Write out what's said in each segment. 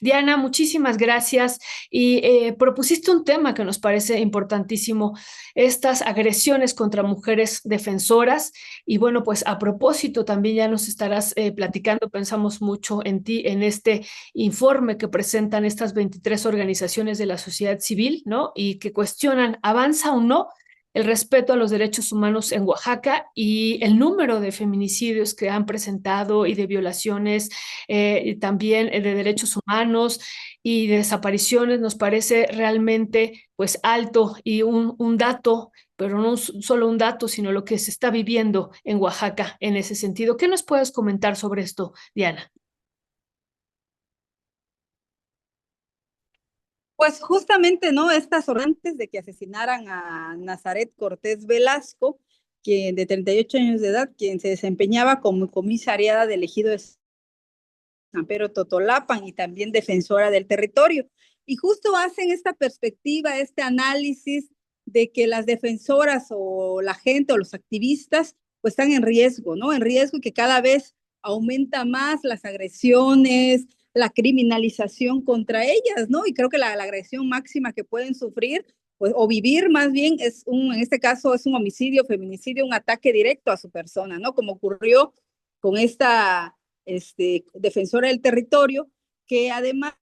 Diana, muchísimas gracias. Y propusiste un tema que nos parece importantísimo, estas agresiones contra mujeres defensoras. Y bueno, pues a propósito, también ya nos estarás platicando, pensamos mucho en ti, en este informe que presentan estas 23 organizaciones de la sociedad civil, ¿no? Y que cuestionan, ¿avanza o no el respeto a los derechos humanos en Oaxaca y el número de feminicidios que han presentado y de violaciones y también de derechos humanos y de desapariciones nos parece realmente pues alto y un dato, pero no solo un dato, sino lo que se está viviendo en Oaxaca en ese sentido? ¿Qué nos puedes comentar sobre esto, Diana? Pues justamente, ¿no? Estas horas antes de que asesinaran a Nazaret Cortés Velasco, quien de 38 años de edad, quien se desempeñaba como comisariada del ejido de San Pedro Totolapan y también defensora del territorio. Y justo hacen esta perspectiva, este análisis de que las defensoras o la gente o los activistas pues están en riesgo, ¿no? En riesgo y que cada vez aumenta más las agresiones, la criminalización contra ellas, ¿no? Y creo que la agresión máxima que pueden sufrir pues, o vivir más bien en este caso es un homicidio, feminicidio, un ataque directo a su persona, ¿no? Como ocurrió con esta defensora del territorio, que además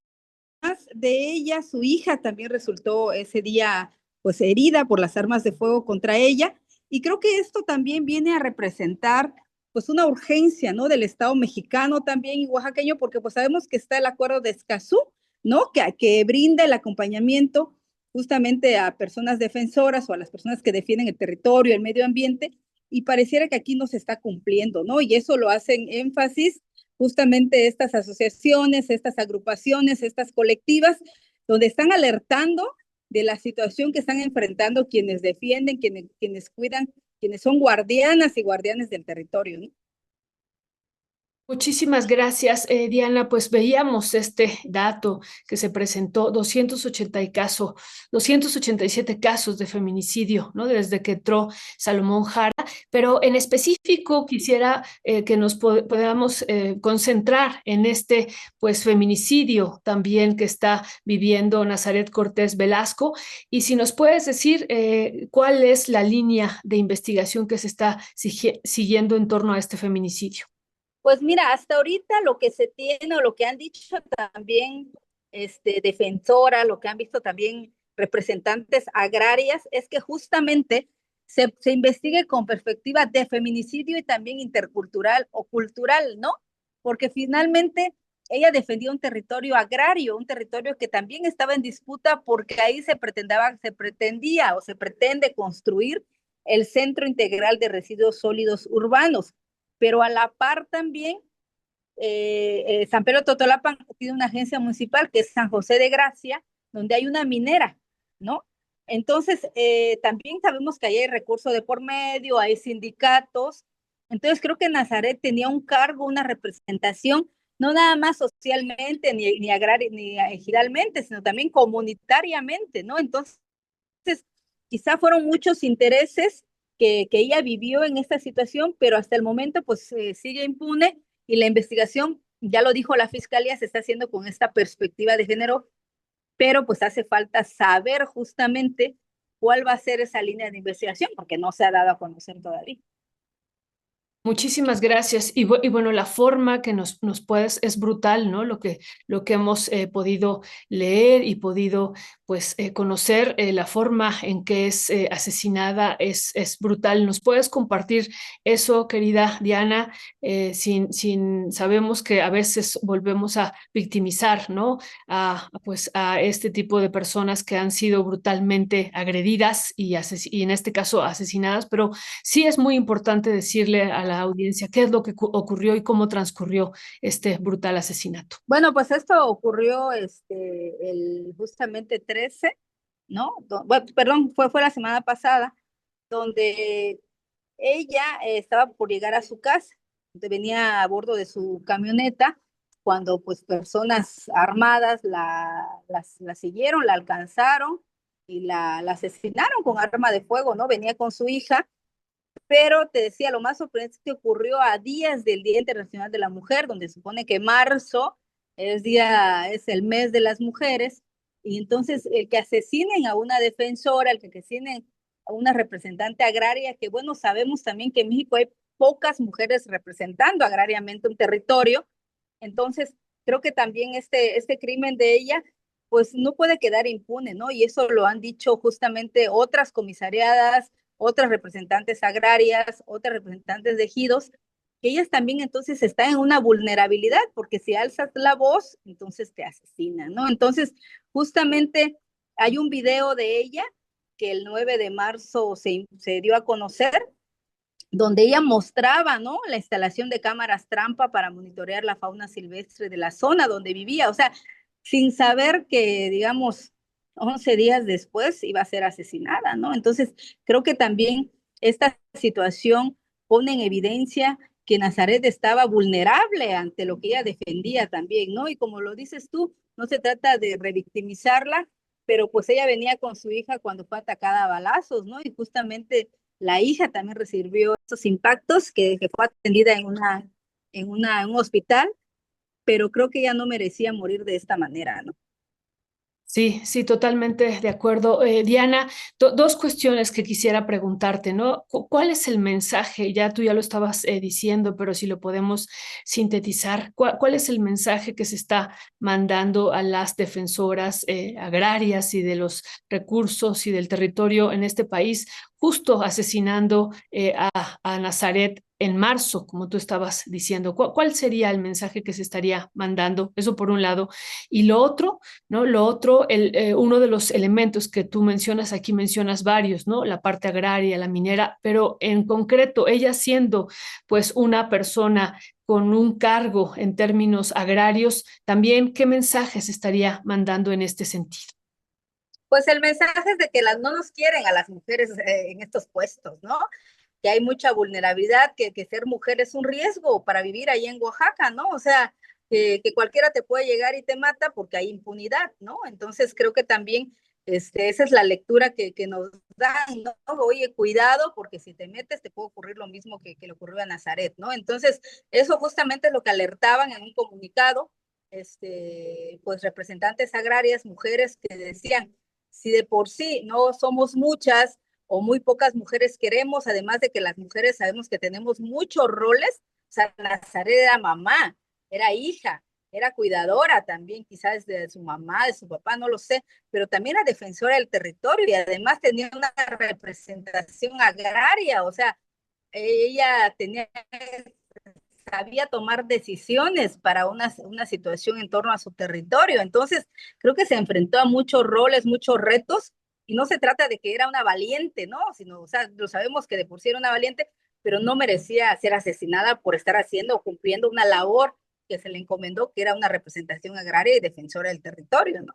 de ella, su hija también resultó ese día pues herida por las armas de fuego contra ella. Y creo que esto también viene a representar pues una urgencia, ¿no? Del Estado mexicano también y oaxaqueño, porque pues sabemos que está el acuerdo de Escazú, ¿no? Que brinda el acompañamiento justamente a personas defensoras o a las personas que defienden el territorio, el medio ambiente, y pareciera que aquí no se está cumpliendo, ¿no? Y eso lo hacen énfasis justamente estas asociaciones, estas agrupaciones, estas colectivas, donde están alertando de la situación que están enfrentando quienes defienden, quienes cuidan, quienes son guardianas y guardianes del territorio, ¿no? Muchísimas gracias, Diana. Pues veíamos este dato que se presentó, 287 casos de feminicidio, ¿no? Desde que entró Salomón Jara, pero en específico quisiera que nos podamos concentrar en este, pues, feminicidio también que está viviendo Nazaret Cortés Velasco. Y si nos puedes decir cuál es la línea de investigación que se está siguiendo en torno a este feminicidio. Pues mira, hasta ahorita lo que se tiene o lo que han dicho también defensora, lo que han visto también representantes agrarias, es que justamente se investigue con perspectiva de feminicidio y también intercultural o cultural, ¿no? Porque finalmente ella defendía un territorio agrario, un territorio que también estaba en disputa porque ahí se pretendía o se pretende construir el Centro Integral de Residuos Sólidos Urbanos, pero a la par también San Pedro Totolapan tiene una agencia municipal que es San José de Gracia, donde hay una minera, ¿no? Entonces, también sabemos que ahí hay recursos de por medio, hay sindicatos. Entonces, creo que Nazaret tenía un cargo, una representación, no nada más socialmente, ni ejidalmente, sino también comunitariamente, ¿no? Entonces, quizá fueron muchos intereses que ella vivió en esta situación, pero hasta el momento pues sigue impune y la investigación, ya lo dijo la fiscalía, se está haciendo con esta perspectiva de género, pero pues hace falta saber justamente cuál va a ser esa línea de investigación, porque no se ha dado a conocer todavía. Muchísimas gracias. Y bueno, la forma que nos puedes es brutal, ¿no? Lo que hemos podido leer y podido, pues, conocer, la forma en que es asesinada es brutal. ¿Nos puedes compartir eso, querida Diana? Sabemos que a veces volvemos a victimizar, ¿no? Pues, a este tipo de personas que han sido brutalmente agredidas y en este caso asesinadas, pero sí es muy importante decirle a la audiencia qué es lo que ocurrió y cómo transcurrió este brutal asesinato. Bueno, pues esto ocurrió el justamente 13, ¿no? Bueno, perdón, fue la semana pasada, donde ella estaba por llegar a su casa, venía a bordo de su camioneta, cuando pues personas armadas la siguieron, la alcanzaron y la asesinaron con arma de fuego, ¿no? Venía con su hija, pero te decía, lo más sorprendente es que ocurrió a días del Día Internacional de la Mujer, donde se supone que marzo es el mes de las mujeres, y entonces el que asesinen a una defensora, el que asesinen a una representante agraria, que bueno, sabemos también que en México hay pocas mujeres representando agrariamente un territorio, entonces creo que también este crimen de ella, pues no puede quedar impune, ¿no? Y eso lo han dicho justamente otras comisariadas, otras representantes agrarias, otras representantes de ejidos, que ellas también entonces están en una vulnerabilidad, porque si alzas la voz, entonces te asesinan, ¿no? Entonces, justamente hay un video de ella que el 9 de marzo se dio a conocer, donde ella mostraba, ¿no? La instalación de cámaras trampa para monitorear la fauna silvestre de la zona donde vivía, o sea, sin saber que, digamos, 11 días después iba a ser asesinada, ¿no? Entonces, creo que también esta situación pone en evidencia que Nazaret estaba vulnerable ante lo que ella defendía también, ¿no? Y como lo dices tú, no se trata de revictimizarla, pero pues ella venía con su hija cuando fue atacada a balazos, ¿no? Y justamente la hija también recibió estos impactos, que fue atendida en un hospital, pero creo que ella no merecía morir de esta manera, ¿no? Sí, sí, totalmente de acuerdo. Diana, dos cuestiones que quisiera preguntarte, ¿no? ¿Cuál es el mensaje? Ya tú ya lo estabas diciendo, pero si lo podemos sintetizar, ¿cuál es el mensaje que se está mandando a las defensoras agrarias y de los recursos y del territorio en este país, justo asesinando a Nazaret en marzo, como tú estabas diciendo? ¿Cuál sería el mensaje que se estaría mandando? Eso por un lado. Y lo otro, ¿no? Lo otro, uno de los elementos que tú mencionas, aquí mencionas varios, ¿no? La parte agraria, la minera, pero en concreto, ella siendo pues una persona con un cargo en términos agrarios, también, ¿qué mensajes estaría mandando en este sentido? Pues el mensaje es de que no nos quieren a las mujeres en estos puestos, ¿no? Que hay mucha vulnerabilidad, que ser mujer es un riesgo para vivir ahí en Oaxaca, ¿no? O sea, que cualquiera te puede llegar y te mata porque hay impunidad, ¿no? Entonces creo que también esa es la lectura que nos dan, ¿no? Oye, cuidado, porque si te metes te puede ocurrir lo mismo que le ocurrió a Nazaret, ¿no? Entonces, eso justamente es lo que alertaban en un comunicado, pues representantes agrarias, mujeres que decían, si de por sí no somos muchas, o muy pocas mujeres queremos, además de que las mujeres sabemos que tenemos muchos roles. O sea, Nazaret era mamá, era hija, era cuidadora también, quizás de su mamá, de su papá, no lo sé, pero también era defensora del territorio y además tenía una representación agraria, o sea, ella sabía tomar decisiones para una situación en torno a su territorio. Entonces, creo que se enfrentó a muchos roles, muchos retos, y no se trata de que era una valiente, ¿no? Sino, o sea, lo sabemos que de por sí era una valiente, pero no merecía ser asesinada por estar haciendo o cumpliendo una labor que se le encomendó, que era una representación agraria y defensora del territorio, ¿no?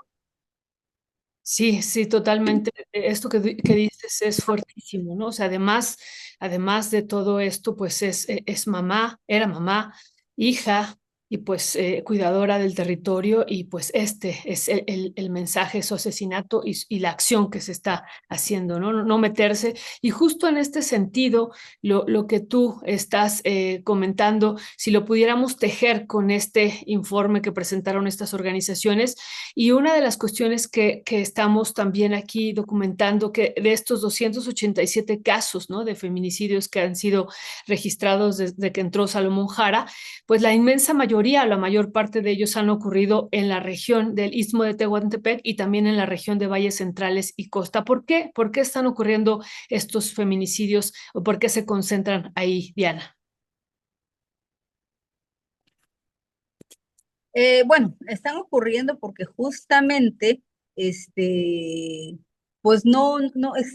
Sí, sí, totalmente. Esto que dices es fuertísimo, ¿no? O sea, además de todo esto, pues es mamá, era mamá, hija y pues cuidadora del territorio y pues este es el mensaje, su asesinato y la acción que se está haciendo, ¿no? No meterse. Y justo en este sentido, lo que tú estás comentando, si lo pudiéramos tejer con este informe que presentaron estas organizaciones, y una de las cuestiones que estamos también aquí documentando, que de estos 287 casos, ¿no? De feminicidios que han sido registrados desde que entró Salomón Jara, pues la inmensa mayoría, la mayor parte de ellos han ocurrido en la región del Istmo de Tehuantepec y también en la región de Valles Centrales y Costa. ¿Por qué? ¿Por qué están ocurriendo estos feminicidios o por qué se concentran ahí, Diana? Bueno, están ocurriendo porque justamente, este, pues no,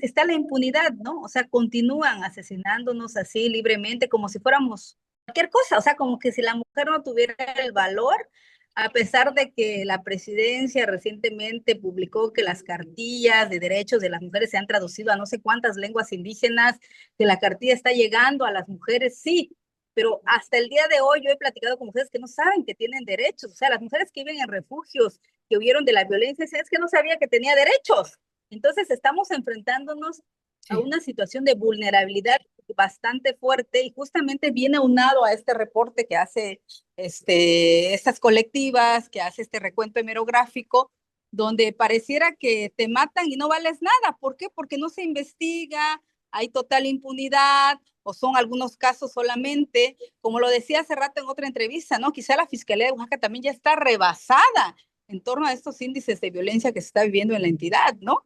está la impunidad, ¿no? O sea, continúan asesinándonos así libremente, como si fuéramos cualquier cosa, o sea, como que si la mujer no tuviera el valor, a pesar de que la presidencia recientemente publicó que las cartillas de derechos de las mujeres se han traducido a no sé cuántas lenguas indígenas, que la cartilla está llegando a las mujeres, sí, pero hasta el día de hoy yo he platicado con mujeres que no saben que tienen derechos, o sea, las mujeres que viven en refugios, que huyeron de la violencia, es que no sabía que tenía derechos. Entonces estamos enfrentándonos a Sí. una situación de vulnerabilidad bastante fuerte y justamente viene unado a este reporte que hace estas colectivas, que hace este recuento hemerográfico, donde pareciera que te matan y no vales nada. ¿Por qué? Porque no se investiga, hay total impunidad o son algunos casos solamente, como lo decía hace rato en otra entrevista, ¿no? Quizá la Fiscalía de Oaxaca también ya está rebasada en torno a estos índices de violencia que se está viviendo en la entidad, ¿no?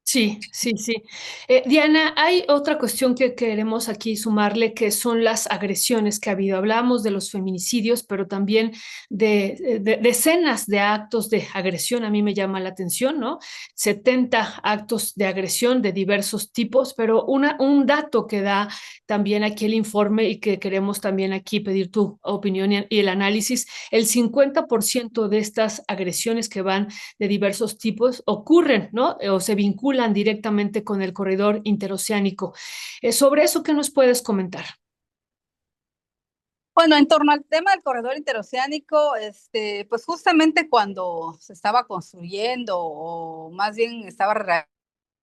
Sí, sí, sí. Diana, hay otra cuestión que queremos aquí sumarle, que son las agresiones que ha habido. Hablamos de los feminicidios, pero también de decenas de actos de agresión. A mí me llama la atención, ¿no? 70 actos de agresión de diversos tipos, pero un dato que da también aquí el informe y que queremos también aquí pedir tu opinión y el análisis, el 50% de estas agresiones que van de diversos tipos ocurren, ¿no? O se vinculan directamente con el corredor interoceánico. Sobre eso, ¿qué nos puedes comentar? Bueno, en torno al tema del corredor interoceánico, pues justamente cuando se estaba construyendo o más bien estaba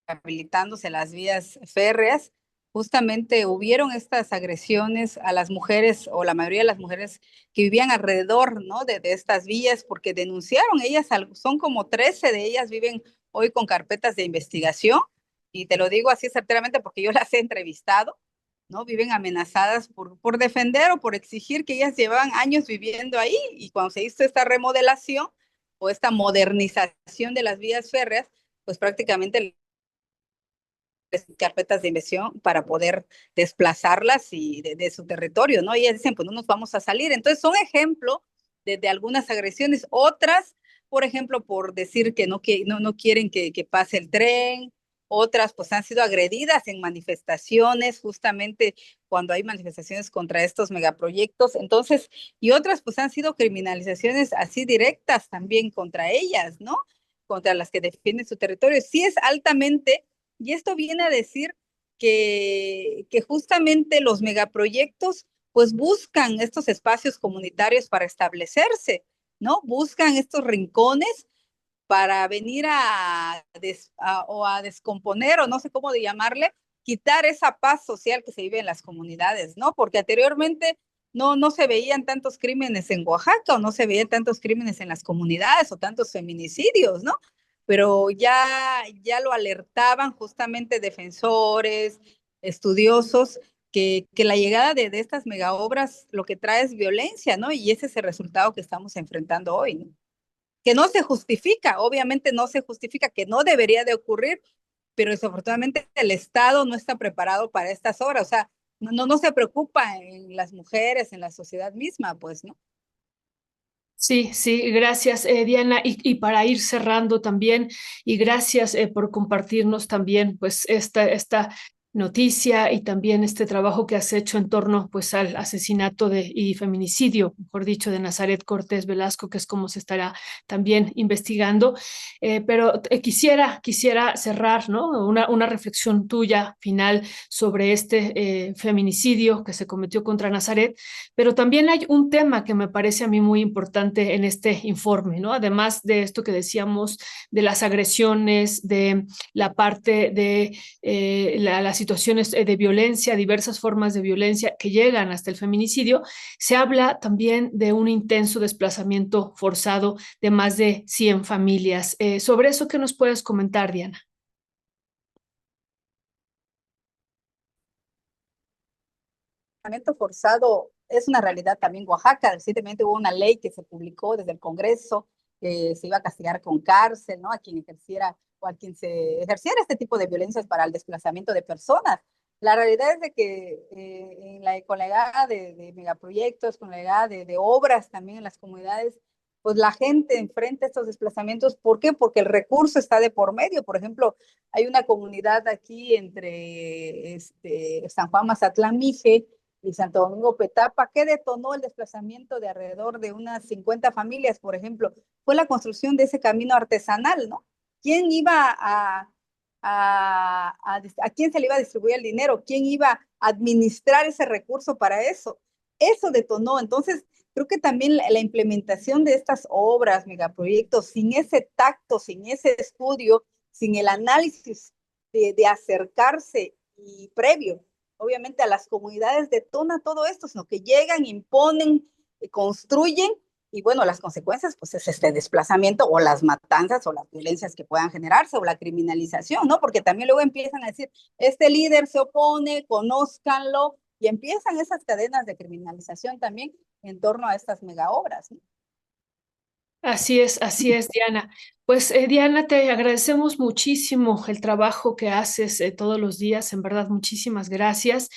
rehabilitándose las vías férreas, justamente hubieron estas agresiones a las mujeres o la mayoría de las mujeres que vivían alrededor, ¿no? de estas vías porque denunciaron, ellas son como 13 de ellas viven hoy con carpetas de investigación y te lo digo así certeramente porque yo las he entrevistado, ¿no? Viven amenazadas por defender o por exigir que ellas llevaban años viviendo ahí y cuando se hizo esta remodelación o esta modernización de las vías férreas, pues prácticamente carpetas de inversión para poder desplazarlas y de su territorio, ¿no? Y ellas dicen, pues no nos vamos a salir. Entonces son ejemplo de algunas agresiones, otras, por ejemplo, por decir que no quieren que pase el tren, otras pues han sido agredidas en manifestaciones, justamente cuando hay manifestaciones contra estos megaproyectos, entonces, y otras pues han sido criminalizaciones así directas también contra ellas, ¿no? Contra las que defienden su territorio. Sí es altamente y esto viene a decir que justamente los megaproyectos pues buscan estos espacios comunitarios para establecerse, ¿no? Buscan estos rincones para venir o a descomponer, o no sé cómo de llamarle, quitar esa paz social que se vive en las comunidades, ¿no? Porque anteriormente no se veían tantos crímenes en Oaxaca o no se veían tantos crímenes en las comunidades o tantos feminicidios, ¿no? Pero ya lo alertaban justamente defensores, estudiosos, que la llegada de estas megaobras lo que trae es violencia, ¿no? Y ese es el resultado que estamos enfrentando hoy, ¿no? Que no se justifica, obviamente no se justifica, que no debería de ocurrir, pero desafortunadamente el Estado no está preparado para estas obras, o sea, no se preocupa en las mujeres, en la sociedad misma, pues, ¿no? Sí, sí, gracias, Diana. Y para ir cerrando también, y gracias por compartirnos también, pues, esta noticia y también este trabajo que has hecho en torno, pues, al asesinato y feminicidio, mejor dicho, de Nazaret Cortés Velasco, que es como se estará también investigando. Pero quisiera cerrar, ¿no? Una reflexión tuya final sobre este feminicidio que se cometió contra Nazaret, pero también hay un tema que me parece a mí muy importante en este informe, ¿no? Además de esto que decíamos de las agresiones, de la parte de las situaciones de violencia, diversas formas de violencia que llegan hasta el feminicidio, se habla también de un intenso desplazamiento forzado de más de 100 familias. Sobre eso, ¿qué nos puedes comentar, Diana? Desplazamiento forzado es una realidad también en Oaxaca. Recientemente hubo una ley que se publicó desde el Congreso que se iba a castigar con cárcel, ¿no? A quien ejerciera o a quien se ejerciera este tipo de violencias para el desplazamiento de personas. La realidad es de que con la llegada de megaproyectos, con la llegada de obras también en las comunidades, pues la gente enfrenta estos desplazamientos. ¿Por qué? Porque el recurso está de por medio. Por ejemplo, hay una comunidad aquí entre San Juan Mazatlán, Mije, y Santo Domingo Petapa, que detonó el desplazamiento de alrededor de unas 50 familias, por ejemplo, fue la construcción de ese camino artesanal, ¿no? ¿Quién iba a quién se le iba a distribuir el dinero? ¿Quién iba a administrar ese recurso para eso? Eso detonó. Entonces, creo que también la implementación de estas obras, megaproyectos, sin ese tacto, sin ese estudio, sin el análisis de acercarse y previo. Obviamente a las comunidades detona todo esto, sino que llegan, imponen, construyen, y bueno, las consecuencias pues es este desplazamiento o las matanzas o las violencias que puedan generarse o la criminalización, ¿no? Porque también luego empiezan a decir, este líder se opone, conózcanlo, y empiezan esas cadenas de criminalización también en torno a estas mega obras, ¿no? Así es, Diana. Pues Diana, te agradecemos muchísimo el trabajo que haces todos los días, en verdad, muchísimas gracias.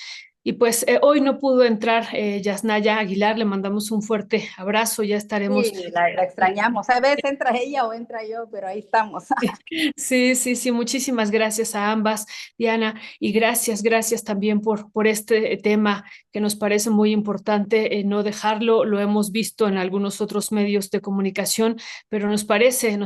Y pues hoy no pudo entrar Yasnaya Aguilar, le mandamos un fuerte abrazo, ya estaremos. Sí, la extrañamos. A veces entra ella o entra yo, pero ahí estamos. Sí, sí, sí, muchísimas gracias a ambas, Diana, y gracias también por este tema que nos parece muy importante, no dejarlo, lo hemos visto en algunos otros medios de comunicación, pero nos parece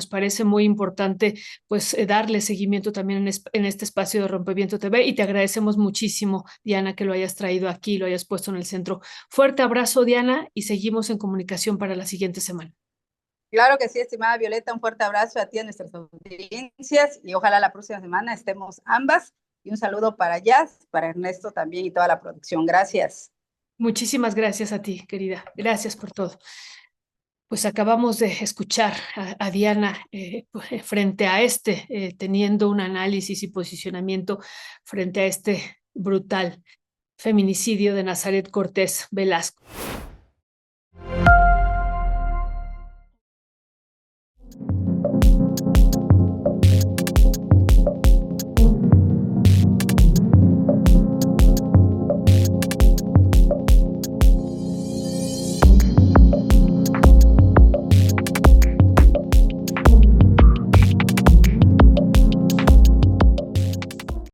muy importante pues darle seguimiento también en este espacio de Rompeviento TV y te agradecemos muchísimo, Diana, que lo hayas traído aquí, lo hayas puesto en el centro. Fuerte abrazo, Diana, y seguimos en comunicación para la siguiente semana. Claro que sí, estimada Violeta, un fuerte abrazo a ti, a nuestras audiencias, y ojalá la próxima semana estemos ambas. Y un saludo para Jazz, para Ernesto también y toda la producción. Gracias. Muchísimas gracias a ti, querida. Gracias por todo. Pues acabamos de escuchar a Diana frente a teniendo un análisis y posicionamiento frente a este brutal feminicidio de Nazaret Cortés Velasco.